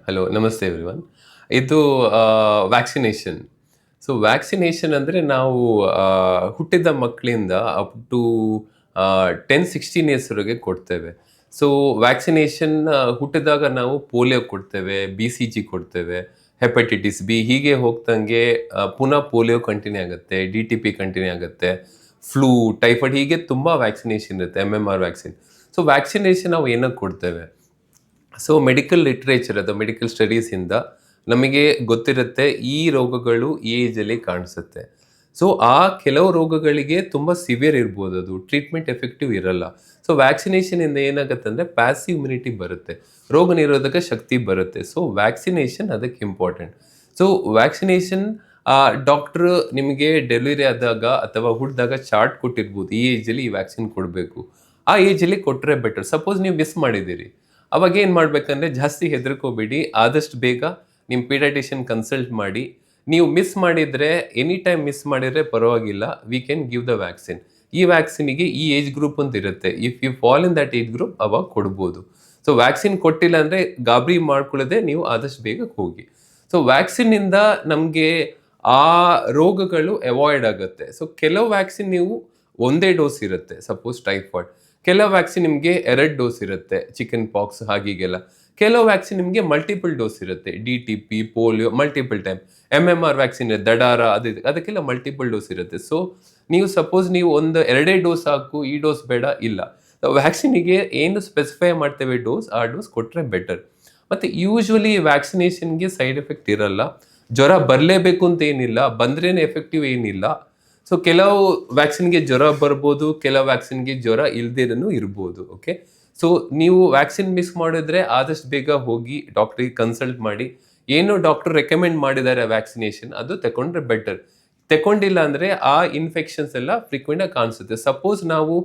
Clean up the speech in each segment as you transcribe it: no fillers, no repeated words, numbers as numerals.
Hello ನಮಸ್ತೆ everyone. ಇದು vaccination. So vaccination ಅಂದರೆ ನಾವು ಹುಟ್ಟಿದ ಮಕ್ಕಳಿಂದ ಅಪ್ ಟು 10-16 ಇಯರ್ಸ್ವರೆಗೆ ಕೊಡ್ತೇವೆ. ಸೊ ವ್ಯಾಕ್ಸಿನೇಷನ್ ಹುಟ್ಟಿದಾಗ ನಾವು ಪೋಲಿಯೋ ಕೊಡ್ತೇವೆ, ಬಿ ಸಿ ಜಿ ಕೊಡ್ತೇವೆ, ಹೆಪಟೈಟಿಸ್ ಬಿ ಹೀಗೆ ಹೋಗ್ದಂಗೆ ಪುನಃ ಪೋಲಿಯೋ ಕಂಟಿನ್ಯೂ ಆಗುತ್ತೆ, ಡಿ ಟಿ ಪಿ ಕಂಟಿನ್ಯೂ ಆಗುತ್ತೆ, ಫ್ಲೂ, ಟೈಫಾಯ್ಡ್ ಹೀಗೆ ತುಂಬ ವ್ಯಾಕ್ಸಿನೇಷನ್ ಇರುತ್ತೆ, MMR ವ್ಯಾಕ್ಸಿನ್. ಸೊ ವ್ಯಾಕ್ಸಿನೇಷನ್ ನಾವು ಏನಕ್ಕೆ ಕೊಡ್ತೇವೆ? ಸೊ ಮೆಡಿಕಲ್ ಲಿಟ್ರೇಚರ್ ಅದು ಮೆಡಿಕಲ್ ಸ್ಟಡೀಸಿಂದ ನಮಗೆ ಗೊತ್ತಿರುತ್ತೆ ಈ ರೋಗಗಳು ಈ ಏಜಲ್ಲಿ ಕಾಣಿಸುತ್ತೆ. ಸೊ ಆ ಕೆಲವು ರೋಗಗಳಿಗೆ ತುಂಬ ಸಿವಿಯರ್ ಇರ್ಬೋದು, ಅದು ಟ್ರೀಟ್ಮೆಂಟ್ ಎಫೆಕ್ಟಿವ್ ಇರಲ್ಲ. ಸೊ ವ್ಯಾಕ್ಸಿನೇಷನಿಂದ ಏನಾಗುತ್ತೆ ಅಂದರೆ ಪ್ಯಾಸಿವ್ ಇಮ್ಯುನಿಟಿ ಬರುತ್ತೆ, ರೋಗ ನಿರೋಧಕ ಶಕ್ತಿ ಬರುತ್ತೆ. ಸೊ ವ್ಯಾಕ್ಸಿನೇಷನ್ ಅದಕ್ಕೆ ಇಂಪಾರ್ಟೆಂಟ್. ಸೊ ವ್ಯಾಕ್ಸಿನೇಷನ್ ಡಾಕ್ಟ್ರು ನಿಮಗೆ ಡೆಲಿವರಿ ಆದಾಗ ಅಥವಾ ಹುಟ್ಟಿದಾಗ ಚಾರ್ಟ್ ಕೊಟ್ಟಿರ್ಬೋದು, ಈ ಏಜಲ್ಲಿ ಈ ವ್ಯಾಕ್ಸಿನ್ ಕೊಡಬೇಕು, ಆ ಏಜಲ್ಲಿ ಕೊಟ್ಟರೆ ಬೆಟರ್. ಸಪೋಸ್ ನೀವು ಮಿಸ್ ಮಾಡಿದ್ದೀರಿ, ಅವಾಗ ಏನು ಮಾಡಬೇಕಂದ್ರೆ ಜಾಸ್ತಿ ಹೆದರ್ಕೋಬೇಡಿ, ಆದಷ್ಟು ಬೇಗ ನಿಮ್ಮ ಪೀಡಿಯಾಟ್ರಿಷಿಯನ್ ಕನ್ಸಲ್ಟ್ ಮಾಡಿ. ನೀವು ಮಿಸ್ ಮಾಡಿದರೆ ಎನಿ ಟೈಮ್ ಮಿಸ್ ಮಾಡಿದರೆ ಪರವಾಗಿಲ್ಲ, we can give the vaccine. ಈ ವ್ಯಾಕ್ಸಿನಿಗೆ ಈ ಏಜ್ ಗ್ರೂಪ್ ಅಂತ ಇರುತ್ತೆ, if you fall in that age group ಅವಾಗ ಕೊಡ್ಬೋದು. ಸೊ ವ್ಯಾಕ್ಸಿನ್ ಕೊಟ್ಟಿಲ್ಲ ಅಂದರೆ ಗಾಬರಿ ಮಾಡ್ಕೊಳ್ಳದೆ ನೀವು ಆದಷ್ಟು ಬೇಗ ಹೋಗಿ. ಸೊ ವ್ಯಾಕ್ಸಿನ್ನಿಂದ ನಮಗೆ ಆ ರೋಗಗಳು ಅವಾಯ್ಡ್ ಆಗುತ್ತೆ. ಸೊ ಕೆಲವು ವ್ಯಾಕ್ಸಿನ್ ನೀವು ಒಂದೇ ಡೋಸ್ ಇರುತ್ತೆ, ಸಪೋಸ್ ಟೈಫಾಯ್ಡ್. ಕೆಲವು ವ್ಯಾಕ್ಸಿನ್ ನಿಮಗೆ 2 ಡೋಸ್ ಇರುತ್ತೆ, ಚಿಕನ್ ಪಾಕ್ಸ್ ಹಾಗೀಗೆಲ್ಲ. ಕೆಲವು ವ್ಯಾಕ್ಸಿನ್ ನಿಮಗೆ ಮಲ್ಟಿಪಲ್ ಡೋಸ್ ಇರುತ್ತೆ, D T P, polio multiple time. MMR vaccine ದಡಾರ ಅದಕ್ಕೆಲ್ಲ ಮಲ್ಟಿಪಲ್ ಡೋಸ್ ಇರುತ್ತೆ. ಸೊ ನೀವು ಸಪೋಸ್ ನೀವು ಒಂದು 2 ಡೋಸ್ ಹಾಕು, ಈ ಡೋಸ್ ಬೇಡ ಇಲ್ಲ. ವ್ಯಾಕ್ಸಿನಿಗೆ ಏನು ಸ್ಪೆಸಿಫೈ ಮಾಡ್ತೇವೆ ಡೋಸ್, ಆ ಡೋಸ್ ಕೊಟ್ಟರೆ ಬೆಟರ್. ಮತ್ತು ಯೂಶ್ವಲಿ ವ್ಯಾಕ್ಸಿನೇಷನ್ಗೆ ಸೈಡ್ ಎಫೆಕ್ಟ್ ಇರಲ್ಲ. ಜ್ವರ ಬರಲೇಬೇಕು ಅಂತ ಏನಿಲ್ಲ, ಬಂದ್ರೇನೆ ಎಫೆಕ್ಟಿವ್ ಏನಿಲ್ಲ. ಸೊ ಕೆಲವು ವ್ಯಾಕ್ಸಿನ್ಗೆ ಜ್ವರ ಬರ್ಬೋದು, ಕೆಲವು ವ್ಯಾಕ್ಸಿನ್ಗೆ ಜ್ವರ ಇಲ್ದಿರನು ಇರ್ಬೋದು. ಓಕೆ, ಸೊ ನೀವು ವ್ಯಾಕ್ಸಿನ್ ಮಿಸ್ ಮಾಡಿದ್ರೆ ಆದಷ್ಟು ಬೇಗ ಹೋಗಿ ಡಾಕ್ಟ್ರಿಗೆ ಕನ್ಸಲ್ಟ್ ಮಾಡಿ. ಏನು ಡಾಕ್ಟರ್ ರೆಕಮೆಂಡ್ ಮಾಡಿದ್ದಾರೆ ವ್ಯಾಕ್ಸಿನೇಷನ್ ಅದು ತಗೊಂಡ್ರೆ ಬೆಟರ್. ತಗೊಂಡಿಲ್ಲ ಅಂದರೆ ಆ ಇನ್ಫೆಕ್ಷನ್ಸ್ ಎಲ್ಲ ಫ್ರೀಕ್ವೆಂಟಾಗಿ ಕಾಣಿಸುತ್ತೆ. ಸಪೋಸ್ ನಾವು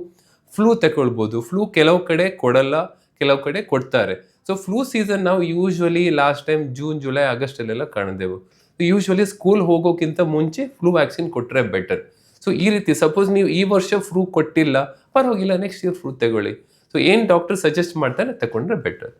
ಫ್ಲೂ ತಗೊಳ್ಬೋದು, ಫ್ಲೂ ಕೆಲವು ಕಡೆ ಕೊಡಲ್ಲ, ಕೆಲವು ಕಡೆ ಕೊಡ್ತಾರೆ. ಸೊ ಫ್ಲೂ ಸೀಸನ್ ನಾವು usually last time June, July, ಆಗಸ್ಟಲ್ಲೆಲ್ಲ ಕಾಣಿದೆವು. ಯೂಶ್ವಲಿ ಸ್ಕೂಲ್ ಹೋಗೋಕ್ಕಿಂತ ಮುಂಚೆ ಫ್ಲೂ ವ್ಯಾಕ್ಸಿನ್ ಕೊಟ್ಟರೆ ಬೆಟರ್. ಸೊ ಈ ರೀತಿ ಸಪೋಸ್ ನೀವು ಈ ವರ್ಷ ಫ್ಲೂ ಕೊಟ್ಟಿಲ್ಲ, ಪರವಾಗಿಲ್ಲ, ನೆಕ್ಸ್ಟ್ ಇಯರ್ ಫ್ಲೂ ತಗೊಳ್ಳಿ. ಸೊ ಏನು ಡಾಕ್ಟರ್ ಸಜೆಸ್ಟ್ ಮಾಡ್ತಾರೆ ತಗೊಂಡ್ರೆ ಬೆಟರ್.